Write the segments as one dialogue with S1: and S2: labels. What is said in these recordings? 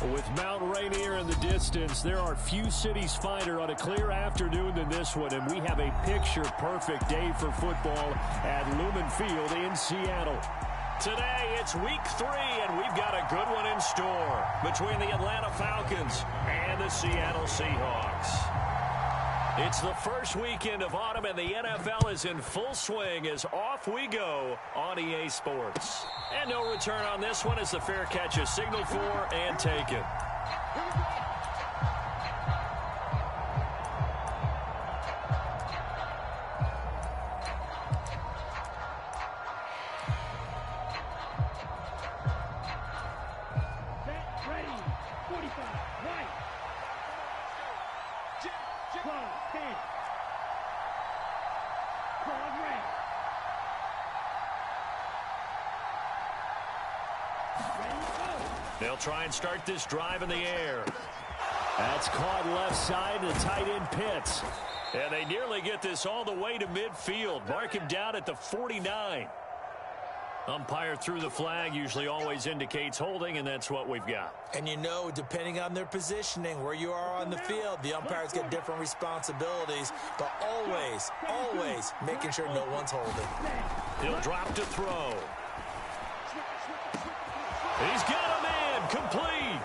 S1: With Mount Rainier in the distance, there are few cities finer on a clear afternoon than this one, and we have a picture-perfect day for football at Lumen Field in Seattle. Today, it's week 3, and we've got a good one in store between the Atlanta Falcons and the Seattle Seahawks. It's the first weekend of autumn, and the NFL is in full swing as off we go on EA Sports. And no return on this one as the fair catch is signaled for and taken. They'll try and start this drive in the air. That's caught left side to tight end Pitts. And they nearly get this all the way to midfield. Mark him down at the 49. Umpire threw the flag, usually always indicates holding, and that's what we've got.
S2: And you know, depending on their positioning, where you are on the field, the umpires get different responsibilities, but always, always making sure no one's holding.
S1: He'll drop to throw. He's got a man, complete.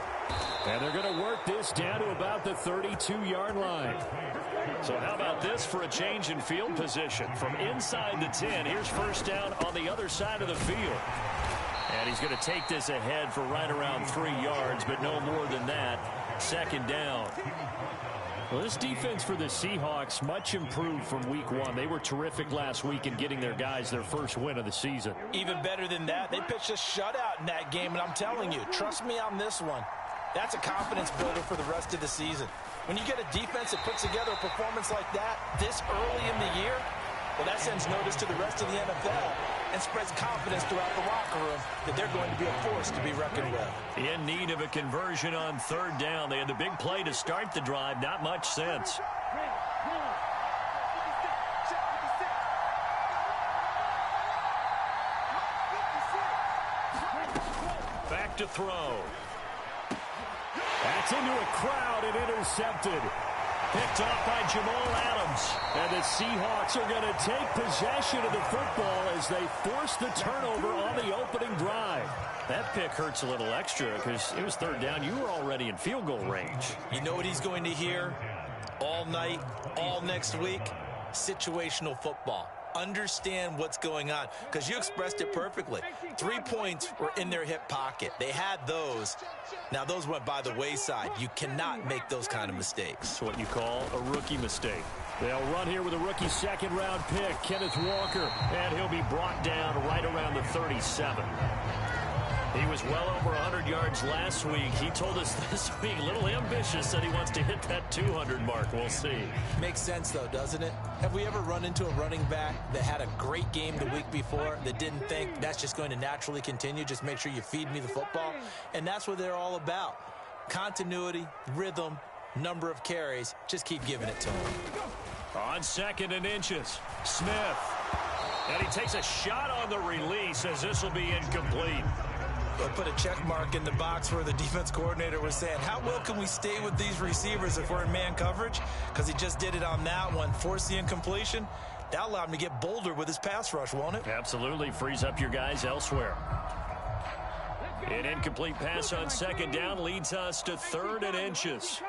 S1: And they're going to work this down to about the 32-yard line. So how about this for a change in field position? From inside the 10, here's first down on the other side of the field. And he's going to take this ahead for right around 3 yards, but no more than that. Second down. Well, this defense for the Seahawks, much improved from week 1. They were terrific last week in getting their guys their first win of the season.
S2: Even better than that, they pitched a shutout in that game, and I'm telling you, trust me on this one. That's a confidence builder for the rest of the season. When you get a defense that puts together a performance like that this early in the year, well, that sends notice to the rest of the NFL and spreads confidence throughout the locker room that they're going to be a force to be reckoned with.
S1: In need of a conversion on third down. They had the big play to start the drive. Not much sense. Back to throw. That's into a crowd and intercepted. Picked off by Jamal Adams. And the Seahawks are going to take possession of the football as they force the turnover on the opening drive. That pick hurts a little extra because it was third down. You were already in field goal range.
S2: You know what he's going to hear all night, all next week? Situational football. Understand what's going on, because you expressed it perfectly. 3 points were in their hip pocket. They had those. Now, those went by the wayside. You cannot make those kind of mistakes.
S1: That's what you call a rookie mistake. They'll run here with a rookie second-round pick, Kenneth Walker, and he'll be brought down right around the 37. He was well over 100 yards last week. He told us this week, a little ambitious, said he wants to hit that 200 mark. We'll see.
S2: Makes sense, though, doesn't it? Have we ever run into a running back that had a great game the week before that didn't think that's just going to naturally continue? Just make sure you feed me the football. And that's what they're all about. Continuity, rhythm, number of carries. Just keep giving it to him.
S1: On second and inches, Smith. And he takes a shot on the release as this will be incomplete.
S2: They'll put a check mark in the box where the defense coordinator was saying, how well can we stay with these receivers if we're in man coverage? Because he just did it on that one, forced the incompletion. That allowed him to get bolder with his pass rush, won't it?
S1: Absolutely. Frees up your guys elsewhere. An incomplete pass on second down leads us to third and inches.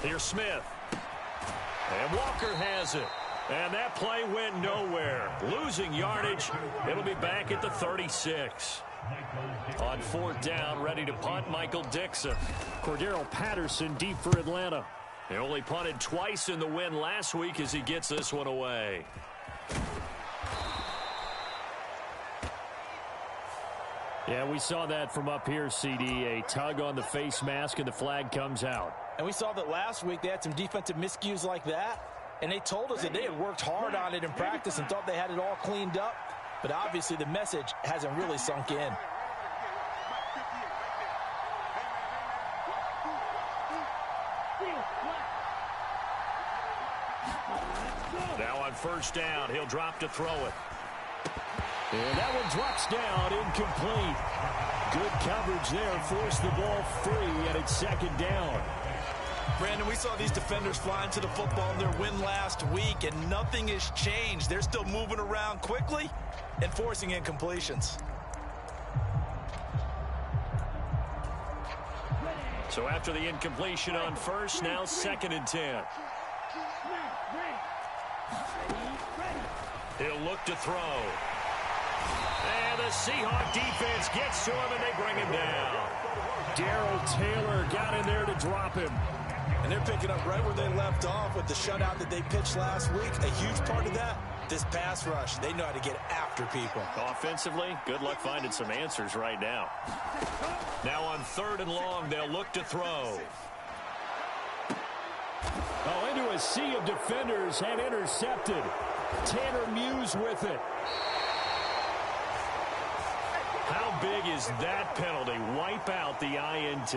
S1: Here's Smith. And Walker has it. And that play went nowhere. Losing yardage. It'll be back at the 36. On fourth down, ready to punt, Michael Dixon. Cordero Patterson deep for Atlanta. He only punted twice in the win last week as he gets this one away. Yeah, we saw that from up here, CD. A tug on the face mask, and the flag comes out.
S2: And we saw that last week they had some defensive miscues like that. And they told us that they had worked hard on it in practice and thought they had it all cleaned up. But obviously the message hasn't really sunk in.
S1: Now on first down, he'll drop to throw it. And that one drops down, incomplete. Good coverage there, forced the ball free, and it's second down.
S2: Brandon, we saw these defenders flying to the football in their win last week, and nothing has changed. They're still moving around quickly and forcing incompletions.
S1: So after the incompletion on first, now 2nd and 10. He'll look to throw. And the Seahawk defense gets to him, and they bring him down. Darrell Taylor got in there to drop him.
S2: And they're picking up right where they left off with the shutout that they pitched last week. A huge part of that, this pass rush. They know how to get after people.
S1: Offensively, good luck finding some answers right now. Now on 3rd and long, they'll look to throw. Oh, into a sea of defenders and intercepted. Tanner Muse with it. How big is that penalty? Wipe out the INT.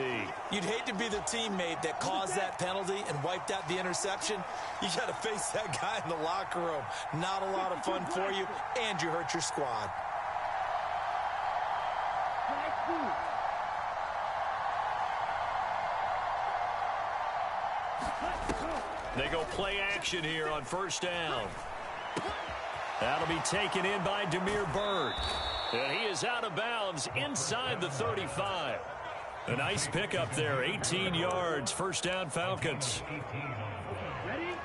S2: You'd hate to be the teammate that caused that penalty and wiped out the interception. You got to face that guy in the locker room. Not a lot of fun for you, and you hurt your squad.
S1: They go play action here on 1st down. That'll be taken in by Damiere Byrd. And he is out of bounds inside the 35. A nice pickup there, 18 yards, 1st down Falcons.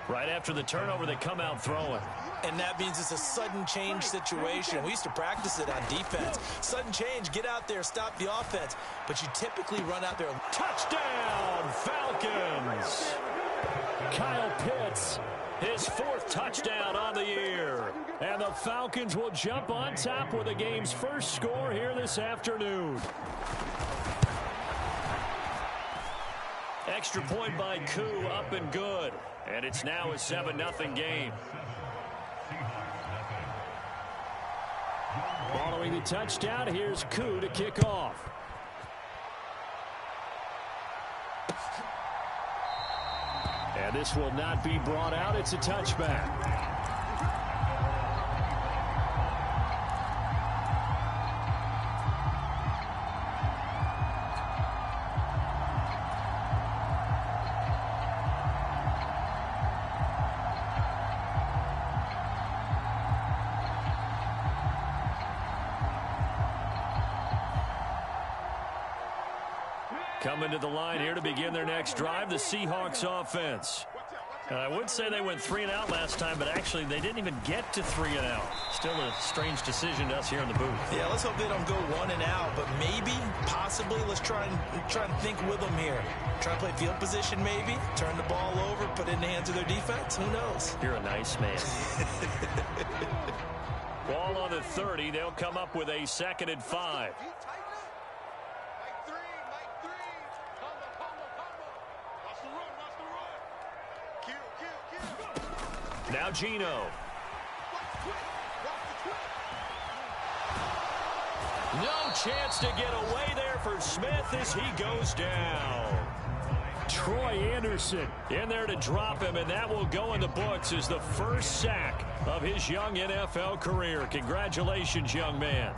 S1: Right after the turnover, they come out throwing.
S2: And that means it's a sudden change situation. We used to practice it on defense. Sudden change, get out there, stop the offense. But you typically run out there.
S1: Touchdown, Falcons! Kyle Pitts, his 4th touchdown on the year. And the Falcons will jump on top with the game's first score here this afternoon. Extra point by Koo, up and good. And it's now a 7-0 game. Following the touchdown, here's Koo to kick off. And this will not be brought out. It's a touchback. Coming to the line here to begin their next drive, the Seahawks offense. I would say they went 3-and-out last time, but actually they didn't even get to 3-and-out. Still a strange decision to us here in the booth.
S2: Yeah, let's hope they don't go 1-and-out, but maybe, possibly, let's try and think with them here. Try to play field position maybe, turn the ball over, put it in the hands of their defense. Who knows?
S1: You're a nice man. Ball on the 30. They'll come up with a 2nd and 5. Now Geno. No chance to get away there for Smith as he goes down. Troy Anderson in there to drop him, and that will go in the books as the first sack of his young NFL career. Congratulations, young man.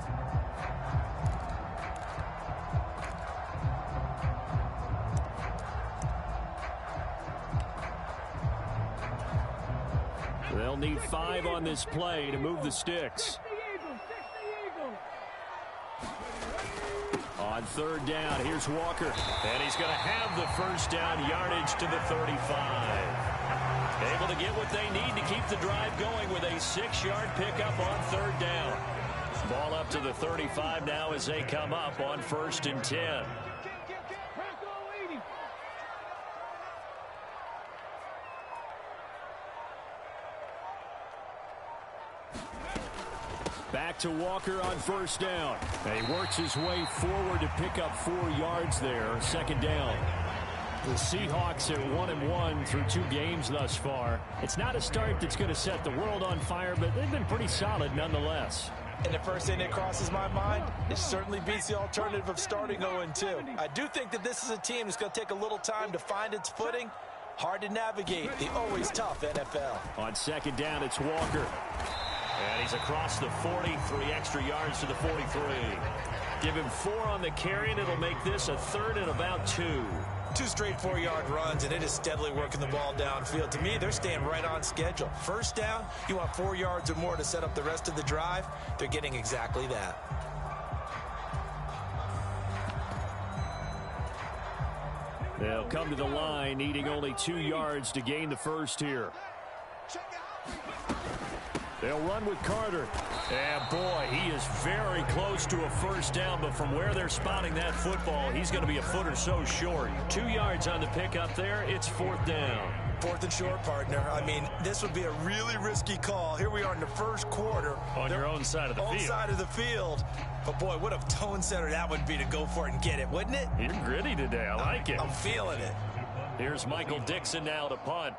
S1: They'll need 5 on this play to move the sticks. On 3rd down, here's Walker. And he's going to have the first down yardage to the 35. Able to get what they need to keep the drive going with a 6-yard pickup on 3rd down. Ball up to the 35 now as they come up on 1st and 10. Back to Walker on 1st down. And he works his way forward to pick up 4 yards there. 2nd down. The Seahawks are 1-1 through 2 games thus far. It's not a start that's going to set the world on fire, but they've been pretty solid nonetheless.
S2: And the first thing that crosses my mind, it certainly beats the alternative of starting 0-2. I do think that this is a team that's going to take a little time to find its footing. Hard to navigate the always tough NFL.
S1: On 2nd down, it's Walker. And he's across the 40, 3 extra yards to the 43. Give him 4 on the carry, and it'll make this a 3rd and about 2.
S2: 2 straight 4-yard runs, and it is steadily working the ball downfield. To me, they're staying right on schedule. First down, you want 4 yards or more to set up the rest of the drive. They're getting exactly that.
S1: They'll come to the line, needing only 2 yards to gain the first here. They'll run with Carter. And, boy, he is very close to a first down, but from where they're spotting that football, he's going to be a foot or so short. 2 yards on the pickup there. It's 4th down.
S2: 4th and short, partner. I mean, this would be a really risky call. Here we are in the first quarter.
S1: On your own side of the field.
S2: Own side of the field. But, boy, what a tone setter that would be to go for it and get it, wouldn't it?
S1: You're gritty today. I like it.
S2: I'm feeling it.
S1: Here's Michael Dixon now to punt.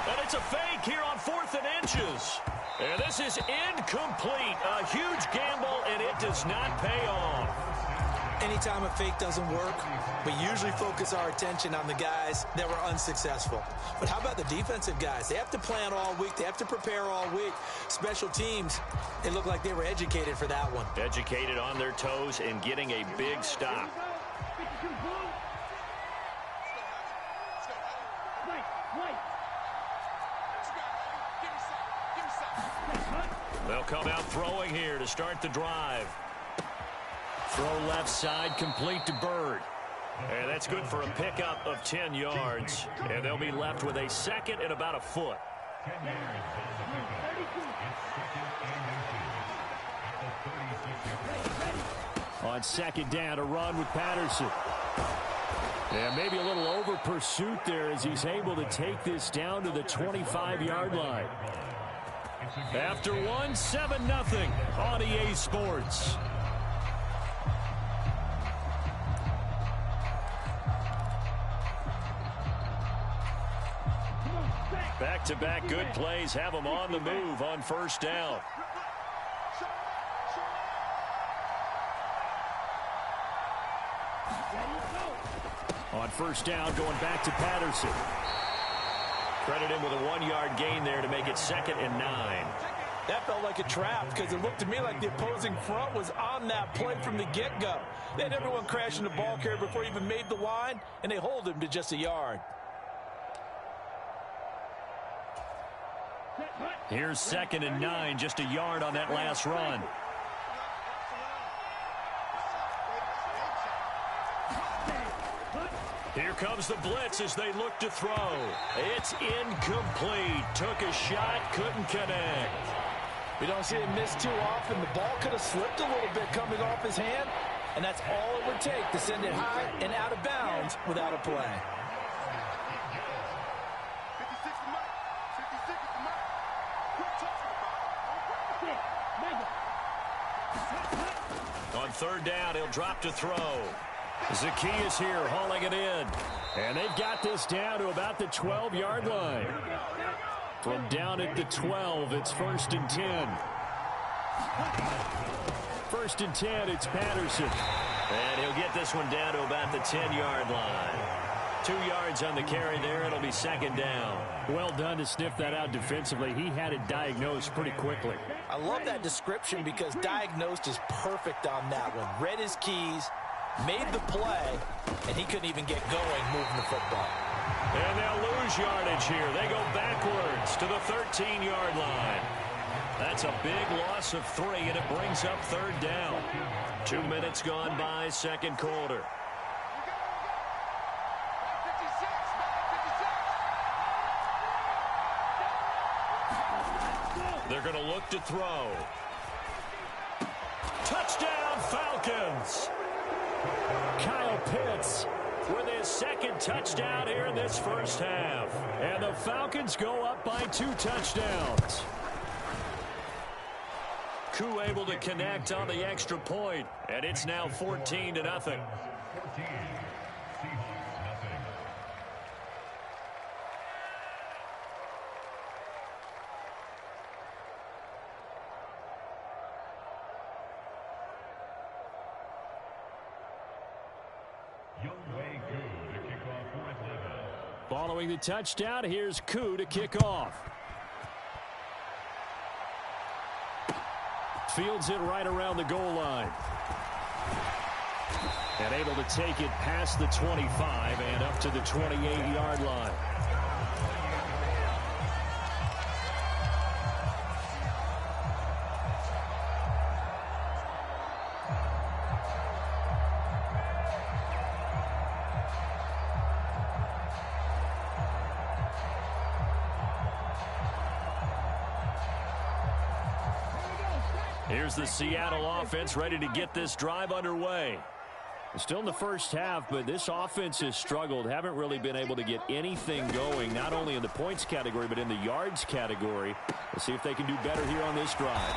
S1: And it's a fake here on 4th and inches. And this is incomplete. A huge gamble, and it does not pay off.
S2: Anytime a fake doesn't work, we usually focus our attention on the guys that were unsuccessful. But how about the defensive guys? They have to plan all week. They have to prepare all week. Special teams, it looked like they were educated for that one.
S1: Educated on their toes and getting a big stop. They'll come out throwing here to start the drive. Throw left side, complete to Bird. And that's good for a pickup of 10 yards. And they'll be left with a 2nd and about a foot. On 2nd down, a run with Patterson. And maybe a little over pursuit there as he's able to take this down to the 25-yard line. After 7-0 on EA Sports. Back-to-back good plays have them on the move on 1st down. On 1st down, going back to Patterson. Credit him with a 1-yard gain there to make it 2nd and 9.
S2: That felt like a trap because it looked to me like the opposing front was on that play from the get-go. They had everyone crashing the ball carrier before he even made the line, and they hold him to just a yard.
S1: Here's 2nd and 9, just a yard on that last run. Here comes the blitz as they look to throw. It's incomplete. Took a shot, couldn't connect.
S2: We don't see him miss too often. The ball could have slipped a little bit coming off his hand, and that's all it would take to send it high and out of bounds without a play.
S1: On 3rd down, he'll drop to throw. Zacchaeus here hauling it in. And they've got this down to about the 12-yard line. From down at the 12, it's 1st and 10. 1st and 10, it's Patterson. And he'll get this one down to about the 10-yard line. 2 yards on the carry there. It'll be 2nd down. Well done to sniff that out defensively. He had it diagnosed pretty quickly.
S2: I love that description because diagnosed is perfect on that one. Read his keys, made the play, and he couldn't even get going moving the football.
S1: And they'll lose yardage here. They go backwards to the 13-yard line. That's a big loss of 3, and it brings up 3rd down. 2 minutes gone by, 2nd quarter. They're going to look to throw. Touchdown, Falcons! Kyle Pitts with his 2nd touchdown here in this first half. And the Falcons go up by 2 touchdowns. Koo able to connect on the extra point, and it's now 14-0. Following the touchdown, here's Koo to kick off. Fields it right around the goal line. And able to take it past the 25 and up to the 28-yard line. Here's the Seattle offense ready to get this drive underway. Still in the first half, but this offense has struggled. Haven't really been able to get anything going, not only in the points category, but in the yards category. Let's see if they can do better here on this drive.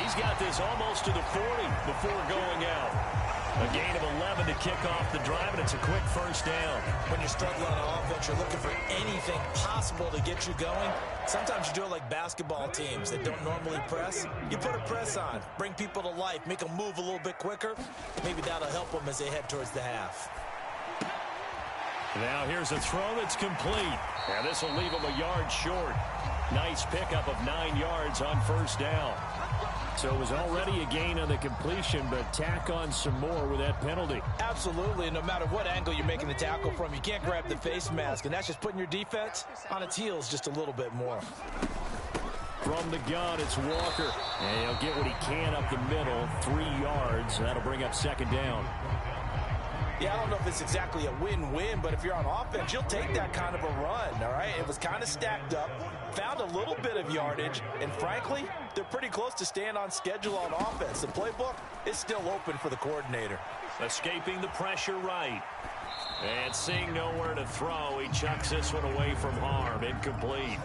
S1: He's got this almost to the 40 before going out. A gain of 11 to kick off the drive, and it's a quick first down.
S2: When you're struggling on offense, you're looking for anything possible to get you going. Sometimes you do it like basketball teams that don't normally press. You put a press on, bring people to life, make them move a little bit quicker. Maybe that'll help them as they head towards the half.
S1: Now here's a throw that's complete. And this will leave him a yard short. Nice pickup of 9 yards on first down. So it was already a gain on the completion, but tack on some more with that penalty.
S2: Absolutely, and no matter what angle you're making the tackle from, you can't grab the face mask, and that's just putting your defense on its heels just a little bit more.
S1: From the gun, it's Walker. And he'll get what he can up the middle, 3 yards. That'll bring up second down.
S2: Yeah, I don't know if it's exactly a win-win, but if you're on offense, you'll take that kind of a run, all right? It was kind of stacked up, found a little bit of yardage, and frankly, they're pretty close to staying on schedule on offense. The playbook is still open for the coordinator.
S1: Escaping the pressure right. And seeing nowhere to throw, he chucks this one away from harm. Incomplete.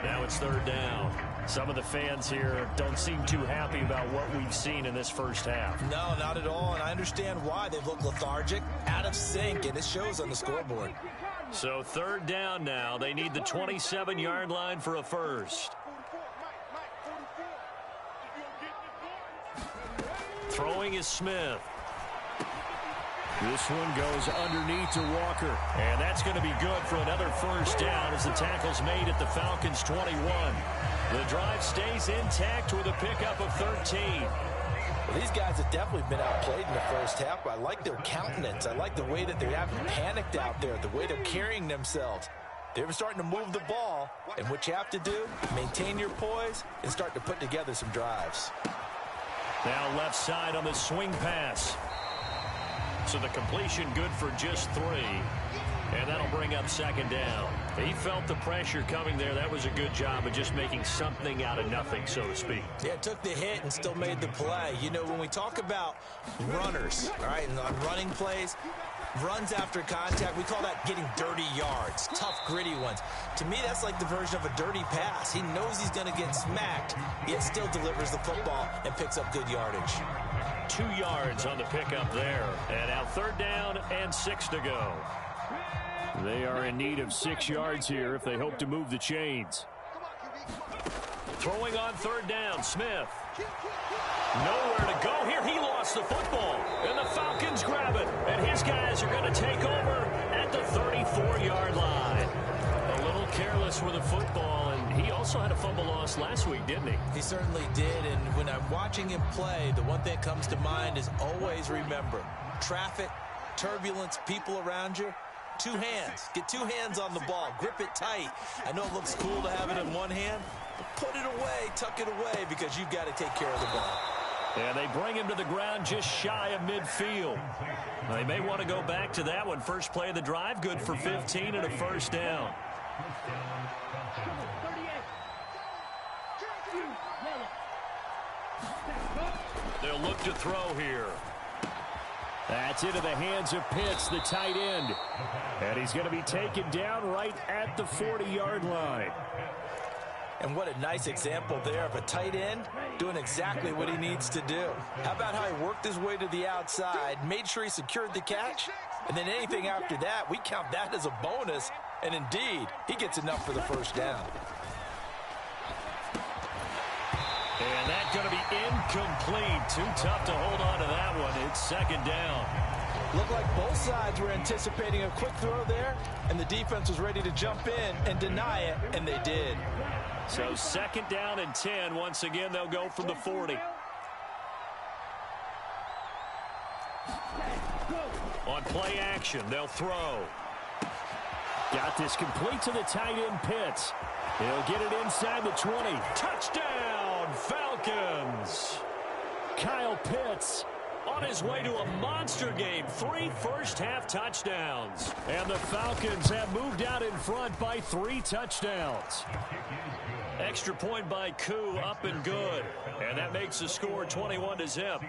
S1: Now it's third down. Some of the fans here don't seem too happy about what we've seen in this first half.
S2: No, not at all, and I understand why. They've looked lethargic, out of sync, and it shows on the scoreboard.
S1: So third down now. They need the 27-yard line for a first. Throwing is Smith. This one goes underneath to Walker. And that's going to be good for another first down as the tackle's made at the Falcons' 21. The drive stays intact with a pickup of 13.
S2: Well, these guys have definitely been outplayed in the first half, but I like their countenance. I like the way that they haven't panicked out there, the way they're carrying themselves. They're starting to move the ball, and what you have to do, maintain your poise and start to put together some drives.
S1: Now left side on the swing pass. So the completion good for just 3. And that'll bring up second down. He felt the pressure coming there. That was a good job of just making something out of nothing, so to speak.
S2: Yeah, took the hit and still made the play. You know, when we talk about runners, all right, and on running plays, runs after contact, we call that getting dirty yards, tough, gritty ones. To me, that's like the version of a dirty pass. He knows he's going to get smacked, yet still delivers the football and picks up good yardage.
S1: 2 yards on the pickup there. And now third down and 6 to go. They are in need of 6 yards here if they hope to move the chains. Throwing on third down, Smith. Nowhere to go here. He lost the football. And the Falcons grab it. And his guys are going to take over at the 34-yard line. A little careless with the football. And he also had a fumble loss last week, didn't he?
S2: He certainly did. And when I'm watching him play, the one thing that comes to mind is always remember, traffic, turbulence, people around you. 2 hands. Get 2 hands on the ball. Grip it tight. I know it looks cool to have it in one hand, but put it away, tuck it away, because you've got to take care of the ball.
S1: And they bring him to the ground just shy of midfield. They may want to go back to that one. First play of the drive, good for 15 and a first down. They'll look to throw here. That's into the hands of Pitts, the tight end. And he's going to be taken down right at the 40-yard line.
S2: And what a nice example there of a tight end doing exactly what he needs to do. How about how he worked his way to the outside, made sure he secured the catch, and then anything after that, we count that as a bonus. And indeed, he gets enough for the first down.
S1: And that's going to be incomplete. Too tough to hold on to that one. It's second down.
S2: Looked like both sides were anticipating a quick throw there, and the defense was ready to jump in and deny it, and they did.
S1: So 2nd down and 10. Once again, they'll go from the 40. On play action, they'll throw. Got this complete to the tight end, Pitts. He'll get it inside the 20. Touchdown, Falcons! Kyle Pitts on his way to a monster game. 3 first-half touchdowns. And the Falcons have moved out in front by 3 touchdowns. Extra point by Koo, up and good. And that makes the score 21-0.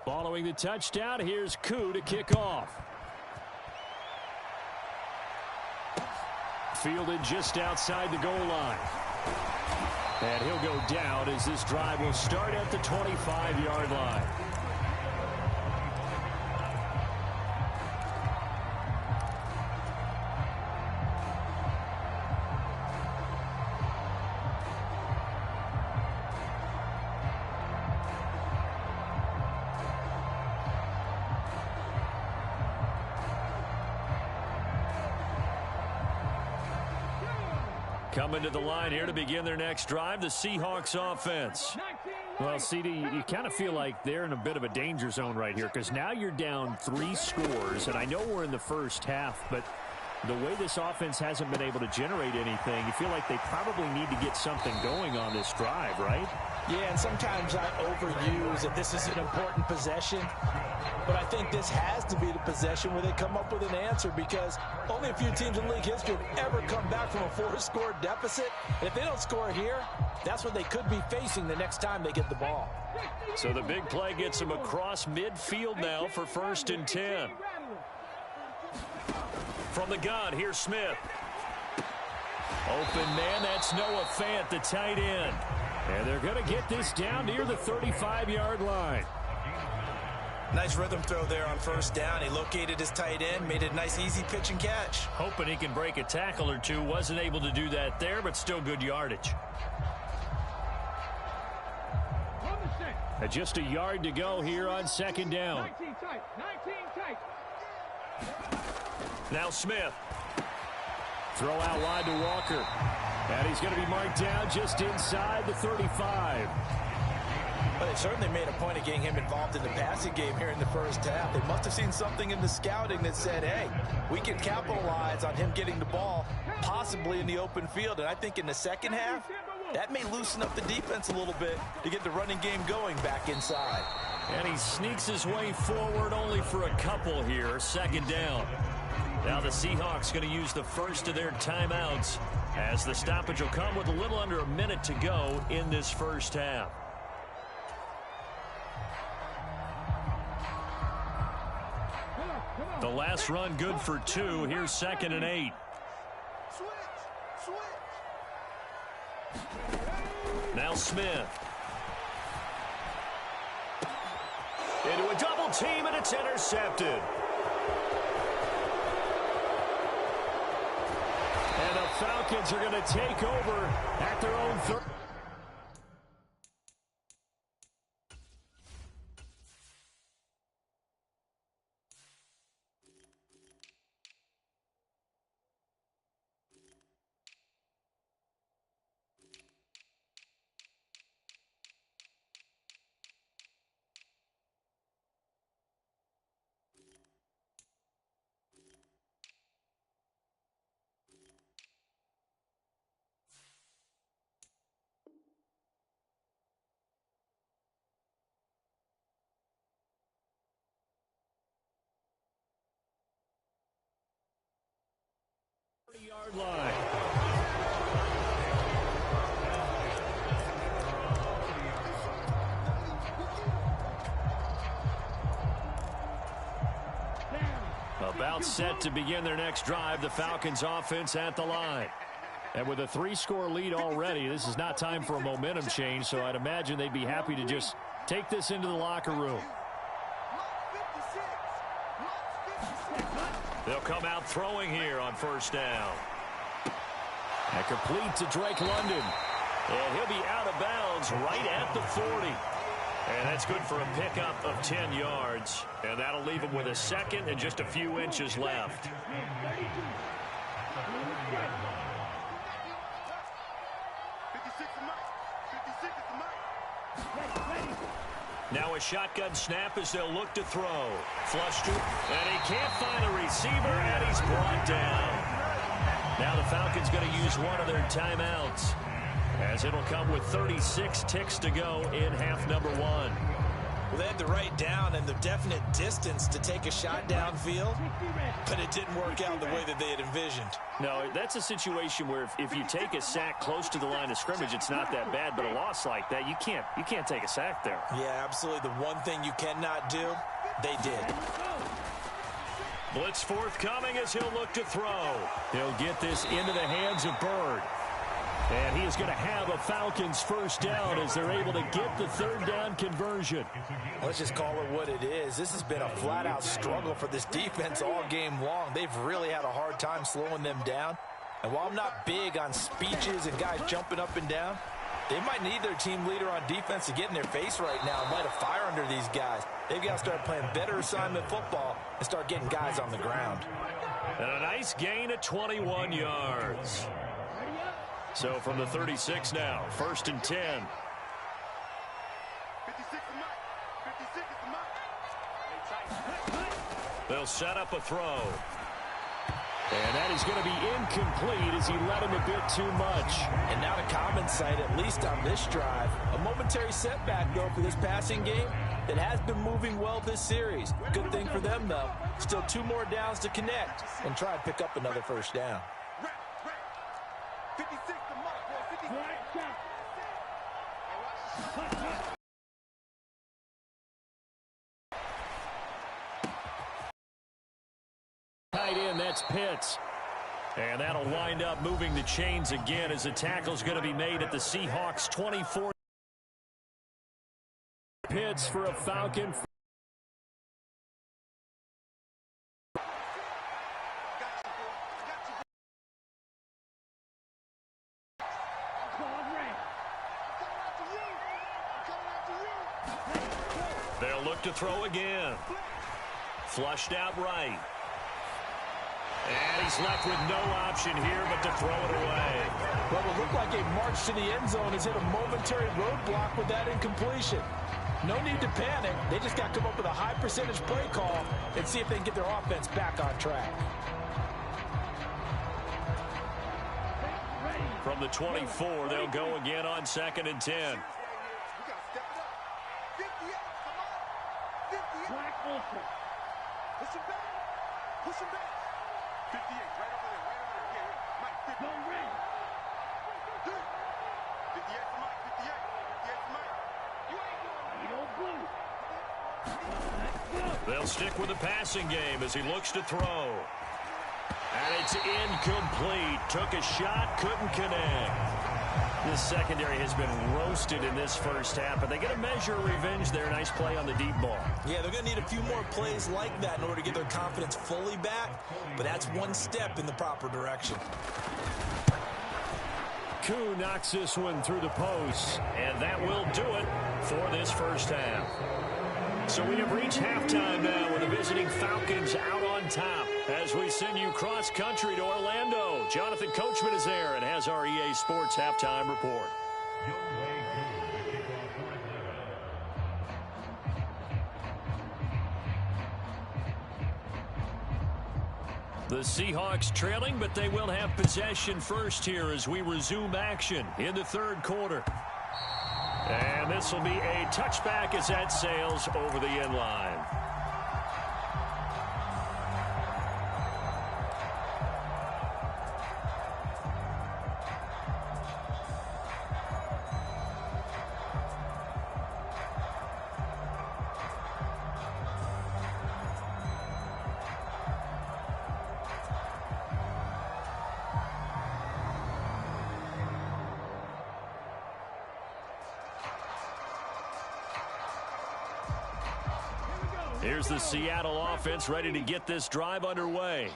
S1: Following the touchdown, here's Koo to kick off. Fielded just outside the goal line. And he'll go down as this drive will start at the 25-yard line. Coming to the line here to begin their next drive, the Seahawks offense. Well, CD, you kind of feel like they're in a bit of a danger zone right here because now you're down 3 scores, and I know we're in the first half, but the way this offense hasn't been able to generate anything, you feel like they probably need to get something going on this drive, right?
S2: Yeah, and sometimes I overuse that this is an important possession. But I think this has to be the possession where they come up with an answer because only a few teams in league history have ever come back from a 4-score deficit. And if they don't score here, that's what they could be facing the next time they get the ball.
S1: So the big play gets them across midfield now for 1st and 10. From the gun, here's Smith. Open man, that's Noah Fant, the tight end. And they're going to get this down near the 35-yard line.
S2: Nice rhythm throw there on 1st down. He located his tight end, made it a nice easy pitch and catch.
S1: Hoping he can break a tackle or two. Wasn't able to do that there, but still good yardage. Just a yard to go here on 2nd down.
S3: 19 tight.
S1: Now Smith. Throw out wide to Walker. And he's going to be marked down just inside the 35.
S2: But they certainly made a point of getting him involved in the passing game here in the first half. They must have seen something in the scouting that said, hey, we can capitalize on him getting the ball, possibly in the open field. And I think in the second half, that may loosen up the defense a little bit to get the running game going back inside.
S1: And he sneaks his way forward only for a couple here. 2nd down. Now the Seahawks going to use the first of their timeouts as the stoppage will come with a little under a minute to go in this first half. The last run good for 2. Here's 2nd and 8. Now Smith. Into a double team, and it's intercepted. And the Falcons are going to take over at their own 30. Yard line. About set to begin their next drive. The Falcons offense at the line. And with a 3-score lead already, this is not time for a momentum change, so I'd imagine they'd be happy to just take this into the locker room. They'll come out throwing here on first down. And complete to Drake London. And he'll be out of bounds right at the 40. And that's good for a pickup of 10 yards. And that'll leave him with a second and just a few inches left. Now a shotgun snap as they'll look to throw. Flush to, and he can't find a receiver, and he's brought down. Now the Falcons going to use one of their timeouts, as it'll come with 36 ticks to go in half number 1.
S2: Well, they had the right down and the definite distance to take a shot downfield, but it didn't work out the way that they had envisioned.
S1: No, that's a situation where if you take a sack close to the line of scrimmage, it's not that bad, but a loss like that, you can't take a sack there.
S2: Yeah, absolutely. The one thing you cannot do, they did.
S1: Blitz forthcoming as he'll look to throw. He'll get this into the hands of Bird. And he is going to have a Falcons first down as they're able to get the third down conversion.
S2: Let's just call it what it is. This has been a flat-out struggle for this defense all game long. They've really had a hard time slowing them down. And while I'm not big on speeches and guys jumping up and down, they might need their team leader on defense to get in their face right now and light a fire under these guys. They've got to start playing better assignment football and start getting guys on the ground.
S1: And a nice gain of 21 yards. So from the 36 now, 1st and 10.
S4: 56
S1: They'll set up a throw. And that is going to be incomplete as he led him a bit too much.
S2: And now to common sight, at least on this drive. A momentary setback, though, for this passing game that has been moving well this series. Good thing for them, though. Still 2 more downs to connect and try and pick up another first down.
S4: 56 to mark, boy. 56.
S1: Tight end, that's Pitts. And that'll wind up moving the chains again as the tackle's going to be made at the Seahawks 24. Pitts for a Falcon. They'll look to throw again. Flushed out right. And he's left with no option here but to throw it away.
S2: Well, it looked like a march to the end zone has hit a momentary roadblock with that incompletion. No need to panic. They just got to come up with a high percentage play call and see if they can get their offense back on track.
S1: From the 24, they'll go again on 2nd and 10.
S4: We got to step it up. 58, come on. 58. Push him back. Push him back. 58, right over there, right over there. Yeah, Mike, 50. Don't ring. 58 for Mike, 58. 58 for Mike. You ain't going.
S1: They'll stick with the passing game as he looks to throw. And it's incomplete. Took a shot, couldn't connect. This secondary has been roasted in this first half, but they get a measure of revenge there. Nice play on the deep ball.
S2: Yeah, they're going to need a few more plays like that in order to get their confidence fully back, but that's one step in the proper direction.
S1: Koo knocks this one through the post, and that will do it for this first half. So we have reached halftime now with the visiting Falcons out on top as we send you cross-country to Orlando. Jonathan Coachman is there and has our EA Sports halftime report. The Seahawks trailing, but they will have possession first here as we resume action in the third quarter. And this will be a touchback as that sails over the end line. Here's the Seattle offense ready to get this drive underway.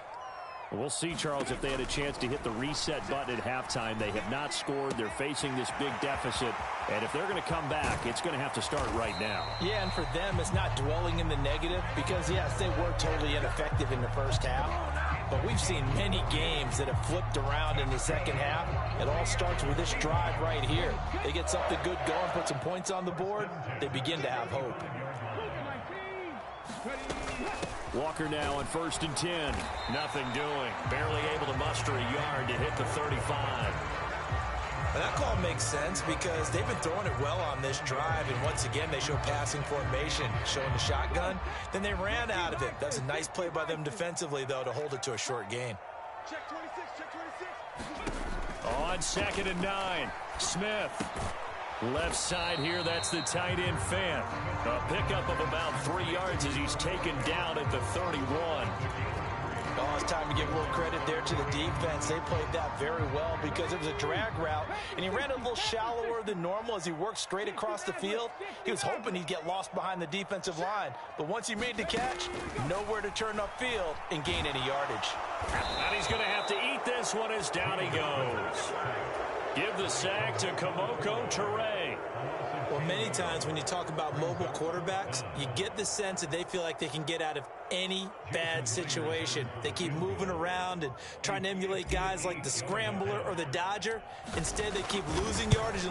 S1: We'll see, Charles, if they had a chance to hit the reset button at halftime. They have not scored. They're facing this big deficit. And if they're going to come back, it's going to have to start right now.
S2: Yeah, and for them, it's not dwelling in the negative because, yes, they were totally ineffective in the first half. But we've seen many games that have flipped around in the second half. It all starts with this drive right here. They get something good going, put some points on the board, they begin to have hope.
S1: Walker now on 1st and 10. Nothing doing. Barely able to muster a yard to hit the 35.
S2: And that call makes sense because they've been throwing it well on this drive, and once again they show passing formation, showing the shotgun. Then they ran out of it. That's a nice play by them defensively, though, to hold it to a short gain.
S4: Check 26, check 26.
S1: On 2nd and 9, Smith. Left side here, that's the tight end fan. A pickup of about 3 yards as he's taken down at the 31.
S2: Oh, it's time to give a little credit there to the defense. They played that very well because it was a drag route, and he ran a little shallower than normal as he worked straight across the field. He was hoping he'd get lost behind the defensive line, but once he made the catch, nowhere to turn upfield and gain any yardage.
S1: And he's going to have to eat this one as down he goes. Give the sack to Kamoko Toure.
S2: Well, many times when you talk about mobile quarterbacks, you get the sense that they feel like they can get out of any bad situation. They keep moving around and trying to emulate guys like the Scrambler or the Dodger. Instead, they keep losing yardage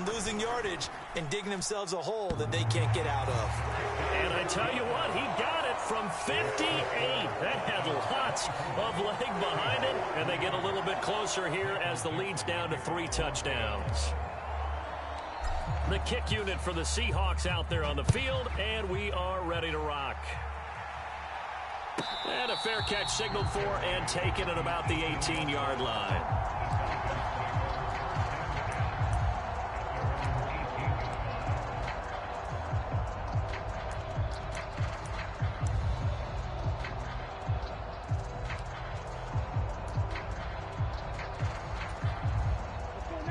S2: and digging themselves a hole that they can't get out of.
S1: And I tell you what, he got it from 58. That had lots of leg behind it, and they get a little bit closer here as the lead's down to 3 touchdowns. The kick unit for the Seahawks out there on the field, and we are ready to rock. And a fair catch signaled for and taken at about the 18-yard line.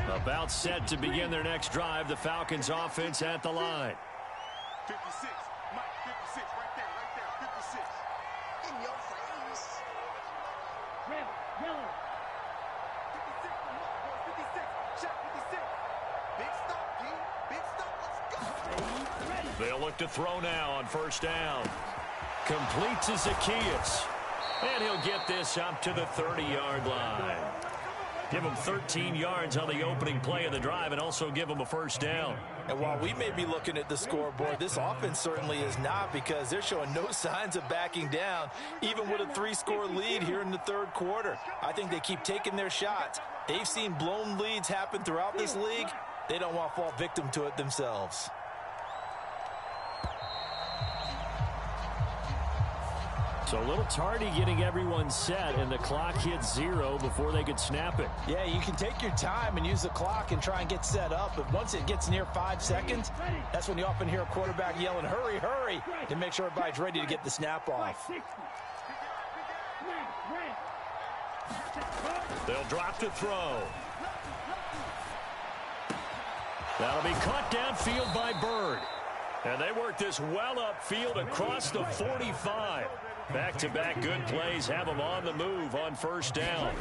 S1: About set to begin their next drive, the Falcons offense at the line.
S4: 56, Mike, 56, right there, 56. In your face.
S3: Red, yellow.
S4: 56, come on, boy, 56, check 56. Big stop, G, big stop, let's go.
S1: They'll look to throw now on 1st down. Complete to Zacchaeus. And he'll get this up to the 30-yard line. Give him 13 yards on the opening play of the drive and also give him a 1st down.
S2: And while we may be looking at the scoreboard, this offense certainly is not because they're showing no signs of backing down, even with a 3-score lead here in the 3rd quarter. I think they keep taking their shots. They've seen blown leads happen throughout this league. They don't want to fall victim to it themselves.
S1: So a little tardy getting everyone set, and the clock hits 0 before they could snap it.
S2: Yeah, you can take your time and use the clock and try and get set up, but once it gets near 5 seconds, that's when you often hear a quarterback yelling, hurry, hurry, to make sure everybody's ready to get the snap off.
S1: They'll drop to throw. That'll be caught downfield by Bird. And they work this well upfield across the 45. Back-to-back good plays have them on the move on 1st down.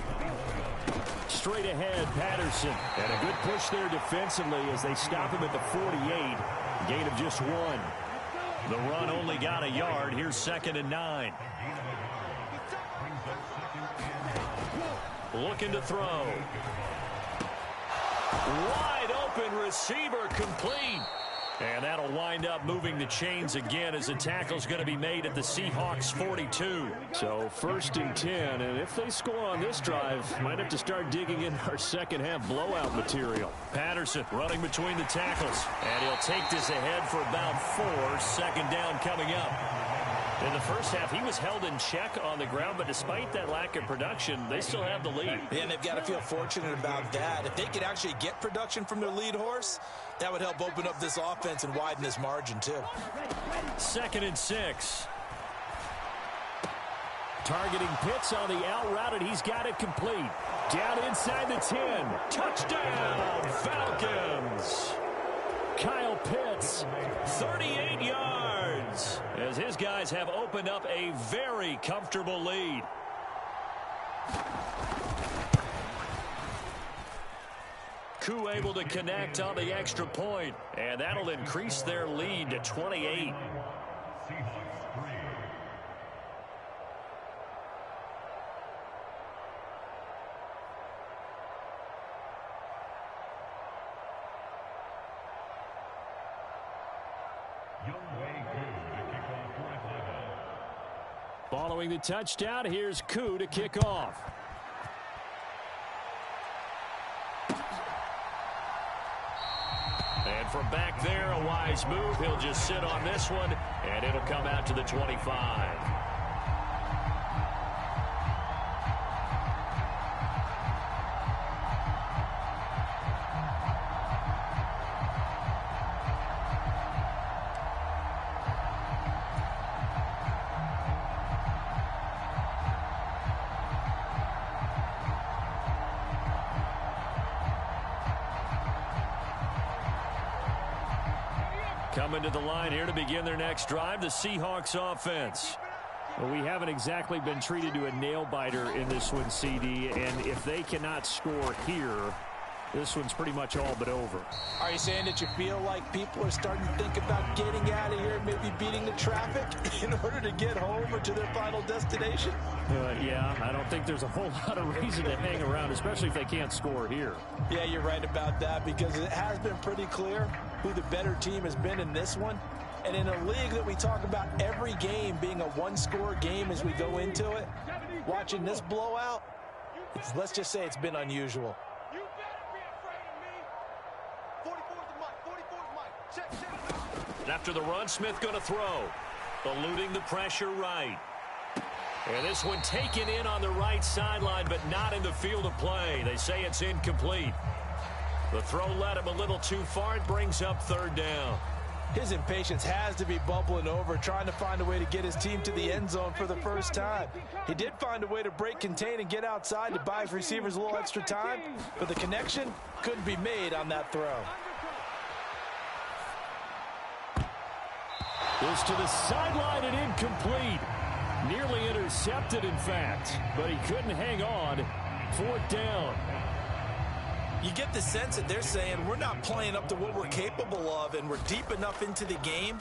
S1: Straight ahead, Patterson. And a good push there defensively as they stop him at the 48. Gain of just 1. The run only got a yard. Here's 2nd and 9. Looking to throw. Wide open receiver complete. And that'll wind up moving the chains again as the tackle's going to be made at the Seahawks 42. So 1st and 10, and if they score on this drive, might have to start digging in our second-half blowout material. Patterson running between the tackles, and he'll take this ahead for about 4. 2nd down coming up. In the first half, he was held in check on the ground, but despite that lack of production, they still have the lead.
S2: Yeah, and they've got to feel fortunate about that. If they could actually get production from their lead horse, that would help open up this offense and widen this margin, too.
S1: 2nd and 6. Targeting Pitts on the out route, and he's got it complete. Down inside the 10. Touchdown, Falcons. Kyle Pitts, 38 yards, as his guys Buckeyes have opened up a very comfortable lead. Koo able to connect on the extra point, and that'll increase their lead to 28. Following the touchdown, here's Koo to kick off. And from back there, a wise move. He'll just sit on this one, and it'll come out to the 25. Coming to the line here to begin their next drive, the Seahawks offense. Well, we haven't exactly been treated to a nail-biter in this one, CD, and if they cannot score here, this one's pretty much all but over.
S2: Are you saying that you feel like people are starting to think about getting out of here, maybe beating the traffic in order to get home or to their final destination?
S1: Yeah, I don't think there's a whole lot of reason to hang around, especially if they can't score here.
S2: Yeah, you're right about that, because it has been pretty clear who the better team has been in this one. And in a league that we talk about every game being a one-score game as we go into it, watching this blowout, let's just say it's been unusual.
S4: You better be afraid of me. 44's the mic. 44's mic. Check.
S1: After the run, Smith going to throw. Eluding the pressure right. And this one taken in on the right sideline, but not in the field of play. They say it's incomplete. The throw led him a little too far. It brings up third down.
S2: His impatience has to be bubbling over, trying to find a way to get his team to the end zone for the first time. He did find a way to break contain and get outside to buy his receivers a little extra time, but the connection couldn't be made on that throw.
S1: This to the sideline and incomplete. Nearly intercepted, in fact, but he couldn't hang on. Fourth down.
S2: You get the sense that they're saying we're not playing up to what we're capable of, and we're deep enough into the game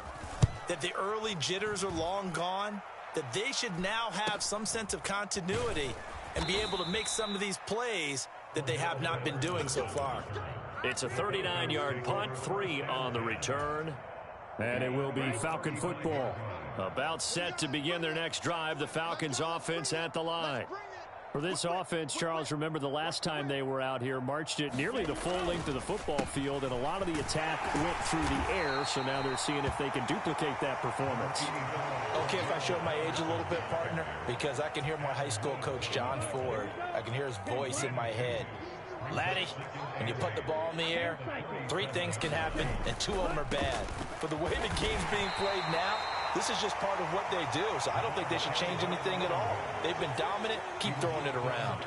S2: that the early jitters are long gone, that they should now have some sense of continuity and be able to make some of these plays that they have not been doing so far.
S1: It's a 39-yard punt, 3 on the return. And it will be Falcon football. About set to begin their next drive. The Falcons offense at the line. For this offense, Charles, remember the last time they were out here, marched it nearly the full length of the football field, and a lot of the attack went through the air, so now they're seeing if they can duplicate that performance.
S2: Okay, if I show my age a little bit, partner, because I can hear my high school coach, John Ford. I can hear his voice in my head. Laddie, when you put the ball in the air, 3 things can happen, and 2 of them are bad. But the way the game's being played now, this is just part of what they do, so I don't think they should change anything at all. They've been dominant. Keep throwing it around.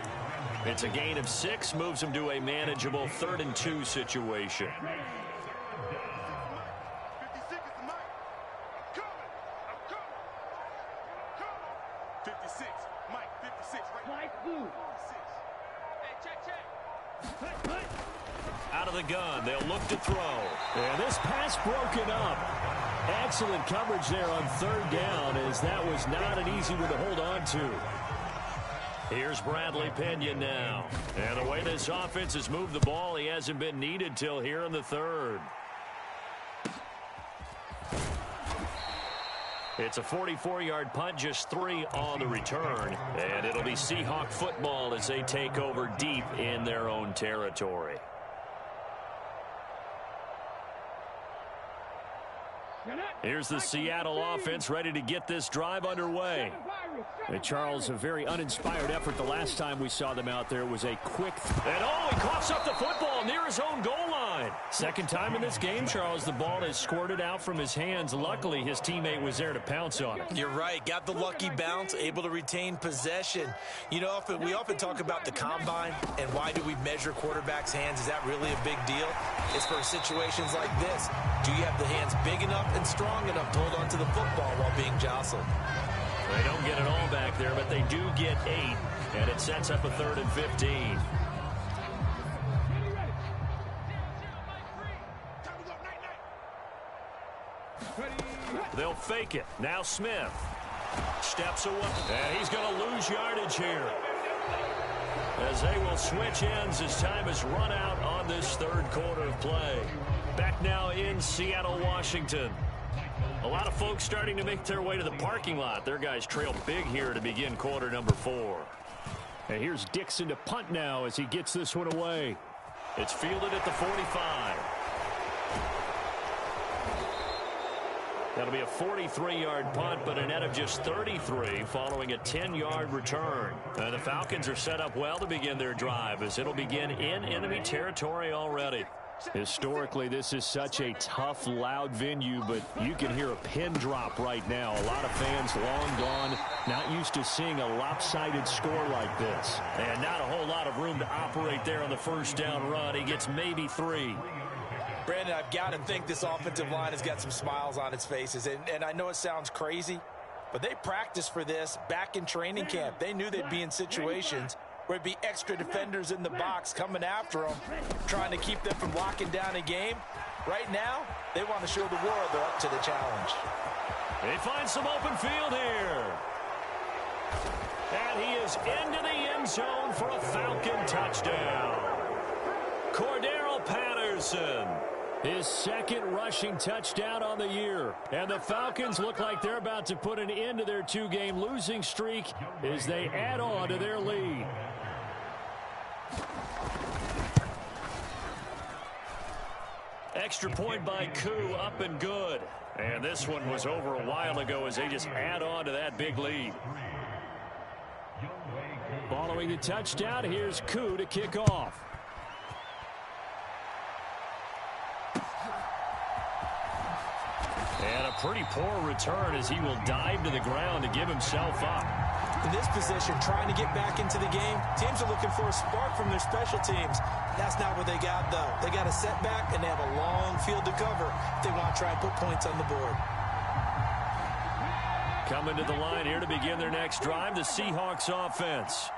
S1: It's a gain of 6, moves them to a manageable 3rd and 2 situation.
S4: 56 is the mic. I'm coming. 56, Mike, 56, right.
S3: Mike, blue.
S4: 56. Hey, check.
S1: Out of the gun, they'll look to throw. And this pass broken up. Excellent coverage there on 3rd down, as that was not an easy one to hold on to. Here's Bradley Pinion now. And the way this offense has moved the ball, he hasn't been needed till here in the 3rd. It's a 44-yard punt, just 3 on the return. And it'll be Seahawk football as they take over deep in their own territory. Here's the Seattle offense ready to get this drive underway. And Charles, a very uninspired effort the last time we saw them out there was a quick. And he coughs up the football near his own goal line. line. Second time in this game, Charles, the ball has squirted out from his hands. Luckily, his teammate was there to pounce on it.
S2: You're right. Got the lucky bounce, able to retain possession. You know, we often talk about the combine and why do we measure quarterbacks' hands. Is that really a big deal? It's for situations like this. Do you have the hands big enough and strong enough to hold on to the football while being jostled?
S1: They don't get it all back there, but they do get 8, and it sets up a 3rd and 15. They'll fake it. Now Smith steps away, and he's going to lose yardage here, as they will switch ends as time has run out on this 3rd quarter of play. Back now in Seattle, Washington. A lot of folks starting to make their way to the parking lot. Their guys trail big here to begin quarter number 4. And here's Dixon to punt now as he gets this one away. It's fielded at the 45. That'll be a 43-yard punt, but a net of just 33 following a 10-yard return. And the Falcons are set up well to begin their drive, as it'll begin in enemy territory already. Historically, this is such a tough, loud venue, but you can hear a pin drop right now. A lot of fans long gone, not used to seeing a lopsided score like this. And not a whole lot of room to operate there on the first down run. He gets maybe 3.
S2: Brandon, I've got to think this offensive line has got some smiles on its faces. And I know it sounds crazy, but they practiced for this back in training camp. They knew they'd be in situations where it'd be extra defenders in the box coming after them, trying to keep them from locking down a game. Right now, they want to show the world they're up to the challenge.
S1: They find some open field here. And he is into the end zone for a Falcon touchdown. Cordero Patterson, his 2nd rushing touchdown on the year. And the Falcons look like they're about to put an end to their 2-game losing streak as they add on to their lead. Extra point by Koo, up and good. And this one was over a while ago as they just add on to that big lead. Following the touchdown, here's Koo to kick off. And a pretty poor return as he will dive to the ground to give himself up.
S2: In this position, trying to get back into the game, teams are looking for a spark from their special teams. That's not what they got, though. They got a setback, and they have a long field to cover if they want to try and put points on the board.
S1: Coming to the line here to begin their next drive, the Seahawks offense.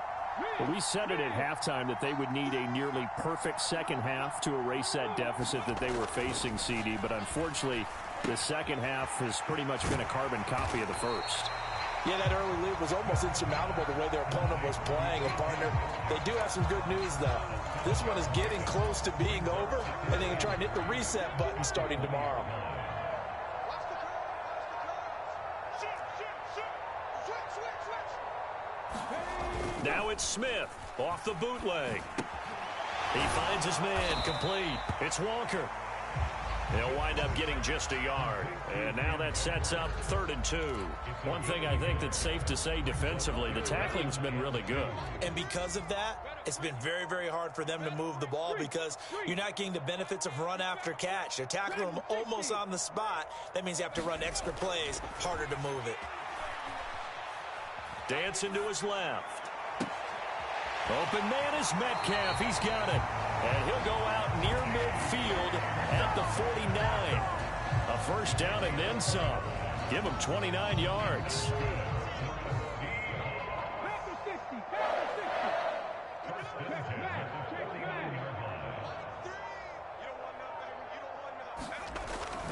S1: Well, we said it at halftime that they would need a nearly perfect second half to erase that deficit that they were facing, CD, but unfortunately, the second half has pretty much been a carbon copy of the first.
S2: Yeah, that early lead was almost insurmountable the way their opponent was playing. And, partner, they do have some good news, though. This one is getting close to being over, and they can try and hit the reset button starting tomorrow.
S1: Now it's Smith off the bootleg. He finds his man complete. It's Walker. They'll wind up getting just a yard. And now that sets up 3rd and 2. One thing I think that's safe to say defensively, the tackling's been really good.
S2: And because of that, it's been very, very hard for them to move the ball because you're not getting the benefits of run after catch. They're tackling them almost on the spot. That means you have to run extra plays, harder to move it.
S1: Dancing to his left. Open man is Metcalf. He's got it. And he'll go out near midfield at the 49. A first down and then some. Give him 29 yards.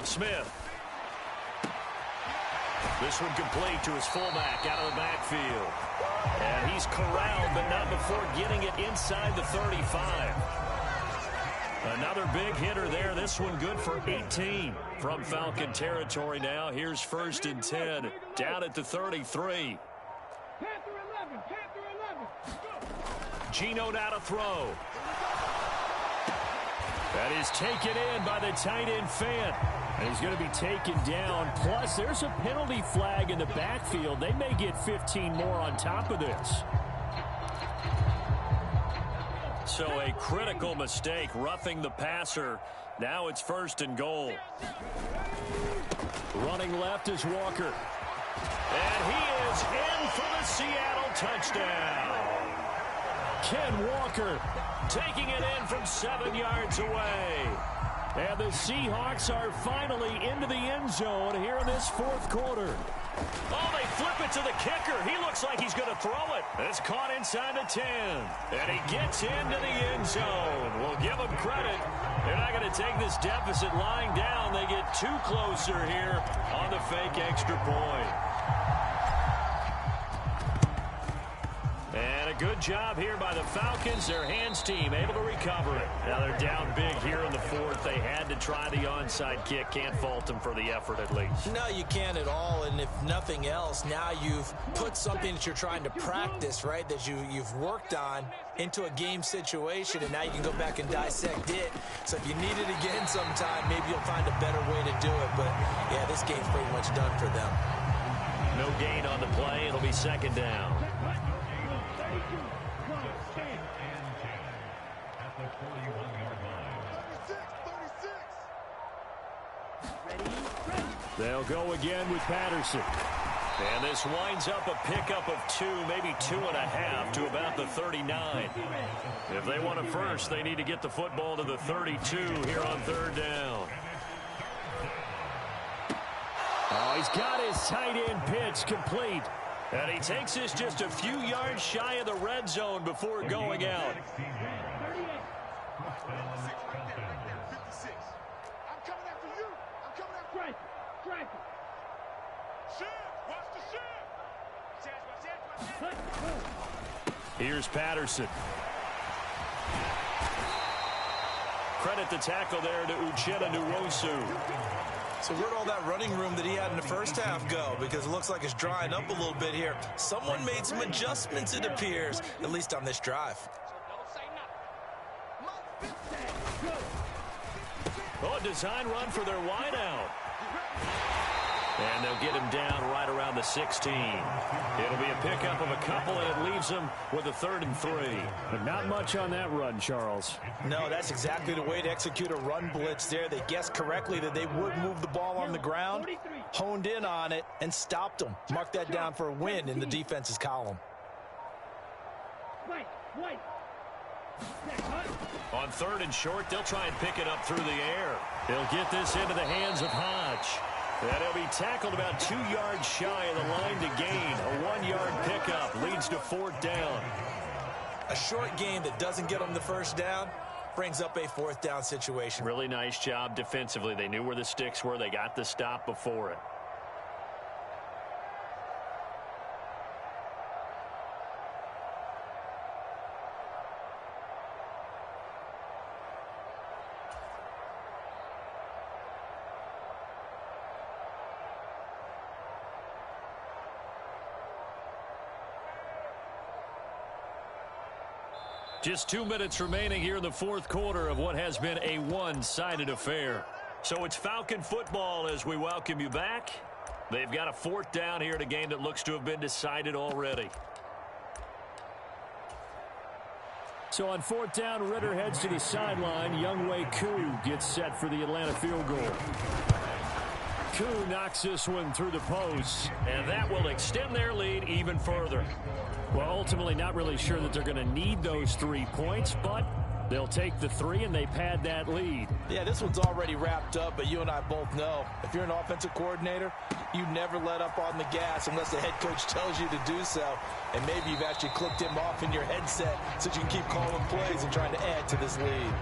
S1: Smith. This one complete to his fullback out of the backfield. And he's corralled, but not before getting it inside the 35. Another big hitter there. This one good for 18 from Falcon territory now. Here's 1st and 10 down at the 33. Geno now to throw. That is taken in by the tight end Fant. And he's going to be taken down. Plus, there's a penalty flag in the backfield. They may get 15 more on top of this. so a critical mistake, roughing the passer. Now it's 1st and goal. Running left is Walker. And he is in for the Seattle touchdown. Ken Walker taking it in from 7 yards away. And the Seahawks are finally into the end zone here in this 4th quarter. Oh, they flip it to the kicker. He looks like he's going to throw it. It's caught inside the 10. And he gets into the end zone. We'll give him credit. They're not going to take this deficit lying down. They get too closer here on the fake extra point. And a good job here by the Falcons. Their hands team able to recover it. Now they're down big here in the 4th. They had to try the onside kick. Can't fault them for the effort at least.
S2: No, you can't at all. And if nothing else, now you've put something that you're trying to practice, right, that you've worked on into a game situation, and now you can go back and dissect it. So if you need it again sometime, maybe you'll find a better way to do it. But, yeah, this game's pretty much done for them.
S1: No gain on the play. It'll be 2nd down. They'll go again with Patterson. And this winds up a pickup of 2, maybe 2.5 to about the 39. If they want a first, they need to get the football to the 32 here on 3rd down. Oh, he's got his tight end pitch complete. And he takes this just a few yards shy of the red zone before going out. Here's Patterson. Credit the tackle there to Uchenna Nwosu.
S2: So where'd all that running room that he had in the first half go? Because it looks like it's drying up a little bit here. Someone made some adjustments, it appears, at least on this drive.
S1: Oh, a design run for their wideout. And they'll get him down right around the 16. It'll be a pickup of a couple, and it leaves them with a 3rd and 3.
S5: But not much on that run, Charles.
S2: No, that's exactly the way to execute a run blitz there. They guessed correctly that they would move the ball on the ground, honed in on it, and stopped them. Mark that down for a win in the defense's column.
S1: On 3rd and short, they'll try and pick it up through the air. They'll get this into the hands of Hodge. And he'll be tackled about 2 yards shy of the line to gain. A 1-yard pickup leads to 4th down.
S2: A short game that doesn't get them the first down brings up a 4th down situation.
S1: Really nice job defensively. They knew where the sticks were. They got the stop before it. Just 2 minutes remaining here in the 4th quarter of what has been a one-sided affair. So it's Falcon football as we welcome you back. They've got a 4th down here in a game that looks to have been decided already.
S5: So on 4th down, Ritter heads to the sideline. Younghoe Koo gets set for the Atlanta field goal. Koo knocks this one through the post,
S1: and that will extend their lead even further.
S5: Well, ultimately not really sure that they're going to need those 3 points, but they'll take the 3 and they pad that lead.
S2: Yeah, this one's already wrapped up, but you and I both know if you're an offensive coordinator, you never let up on the gas unless the head coach tells you to do so. And maybe you've actually clicked him off in your headset so you can keep calling plays and trying to add to this lead.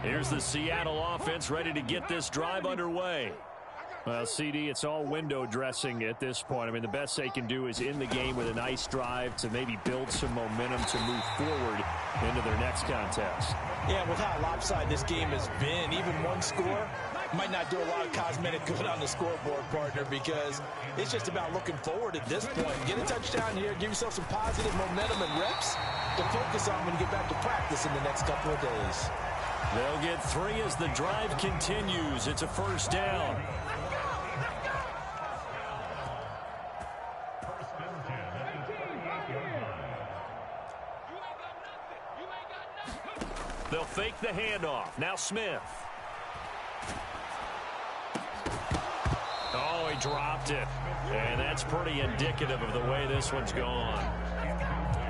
S1: Here's the Seattle offense ready to get this drive underway.
S5: Well, CD, it's all window dressing at this point. I mean, the best they can do is in the game with a nice drive to maybe build some momentum to move forward into their next contest.
S2: Yeah, with how lopsided this game has been, even one score Might not do a lot of cosmetic good on the scoreboard, partner, because it's just about looking forward at this point. Get a touchdown here, give yourself some positive momentum and reps to focus on when you get back to practice in the next couple of days.
S5: They'll get 3 as the drive continues. It's a first down. They'll fake the handoff. Now Smith. Oh, he dropped it. And that's pretty indicative of the way this one's gone.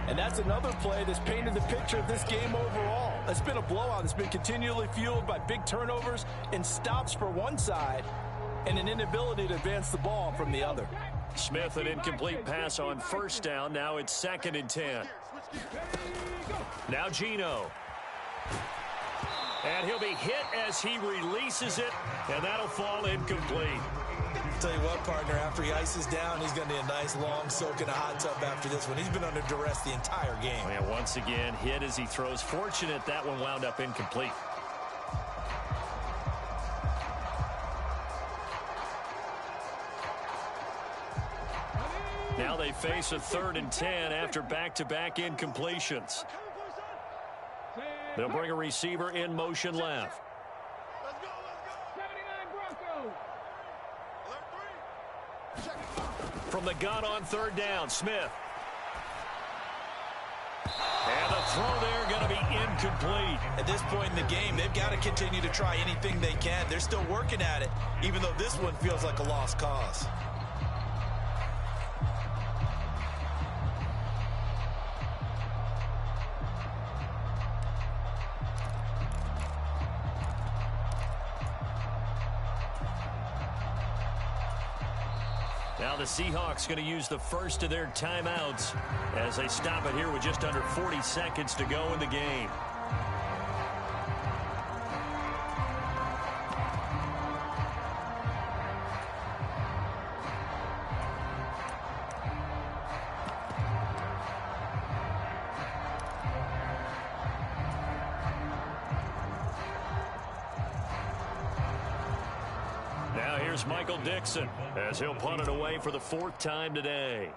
S2: And that's another play that's painted the picture of this game overall. It's been a blowout. It's been continually fueled by big turnovers and stops for one side and an inability to advance the ball from the other.
S5: Smith, an incomplete pass on first down. Now it's 2nd and 10. Now Geno. And he'll be hit as he releases it, and that'll fall incomplete.
S2: Tell you what, partner, after he ices down, he's going to need a nice long soak in a hot tub after this one. He's been under duress the entire game.
S5: Oh, yeah, once again, hit as he throws. Fortunate that one wound up incomplete. Now they face a 3rd and 10 after back-to-back incompletions. They'll bring a receiver in motion left.
S4: Let's go, let's go. 79 Broncos.
S5: From the gun on 3rd down, Smith. And the throw there going to be incomplete.
S2: At this point in the game, they've got to continue to try anything they can. They're still working at it, even though this one feels like a lost cause.
S5: Now the Seahawks going to use the first of their timeouts as they stop it here with just under 40 seconds to go in the game. Now here's Michael Dixon as he'll punt it away for the 4th time today.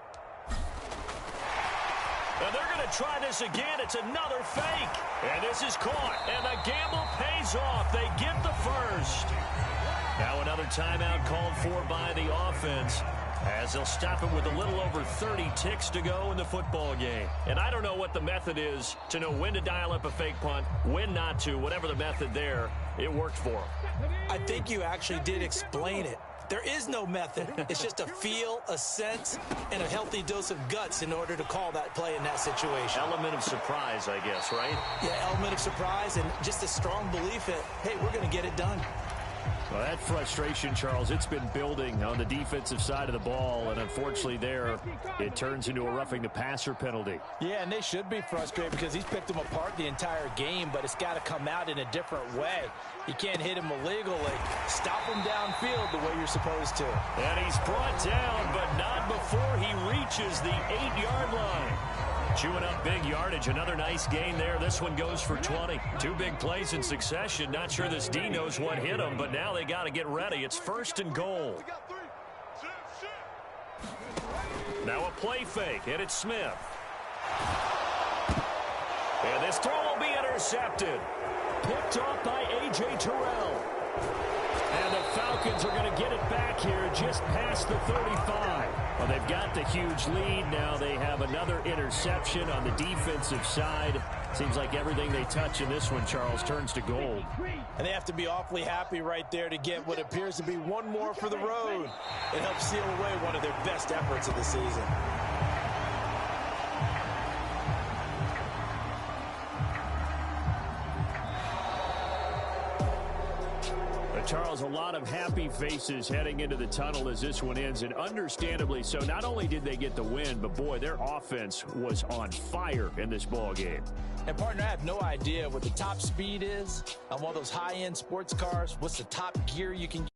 S5: And they're going to try this again. It's another fake. And this is caught. And the gamble pays off. They get the first. Now another timeout called for by the offense as they'll stop it with a little over 30 ticks to go in the football game. And I don't know what the method is to know when to dial up a fake punt, when not to. Whatever the method there, it worked for them.
S2: I think you actually did explain it. There is no method. It's just a feel, a sense, and a healthy dose of guts in order to call that play in that situation.
S5: Element of surprise, I guess, right?
S2: Yeah, element of surprise and just a strong belief that, hey, we're going to get it done.
S5: Well, that frustration, Charles, it's been building on the defensive side of the ball, and unfortunately there, it turns into a roughing the passer penalty.
S2: Yeah, and they should be frustrated because he's picked them apart the entire game, but it's got to come out in a different way. You can't hit him illegally. Stop him downfield the way you're supposed to.
S5: And he's brought down, but not before he reaches the 8-yard line. Chewing up big yardage. Another nice gain there. This one goes for 20. 2 big plays in succession. Not sure this D knows what hit him, but now they got to get ready. It's 1st and goal. Now a play fake, and it's Smith. And this throw will be intercepted. Picked off by A.J. Terrell. And the Falcons are going to get it back here just past the 35. Well, they've got the huge lead. Now they have another interception on the defensive side. Seems like everything they touch in this one, Charles, turns to gold.
S2: And they have to be awfully happy right there to get what appears to be one more for the road. It helps seal away one of their best efforts of the season.
S5: Charles, a lot of happy faces heading into the tunnel as this one ends, and understandably so. Not only did they get the win, but boy, their offense was on fire in this ball game.
S2: And partner, I have no idea what the top speed is on one of those high-end sports cars. What's the top gear you can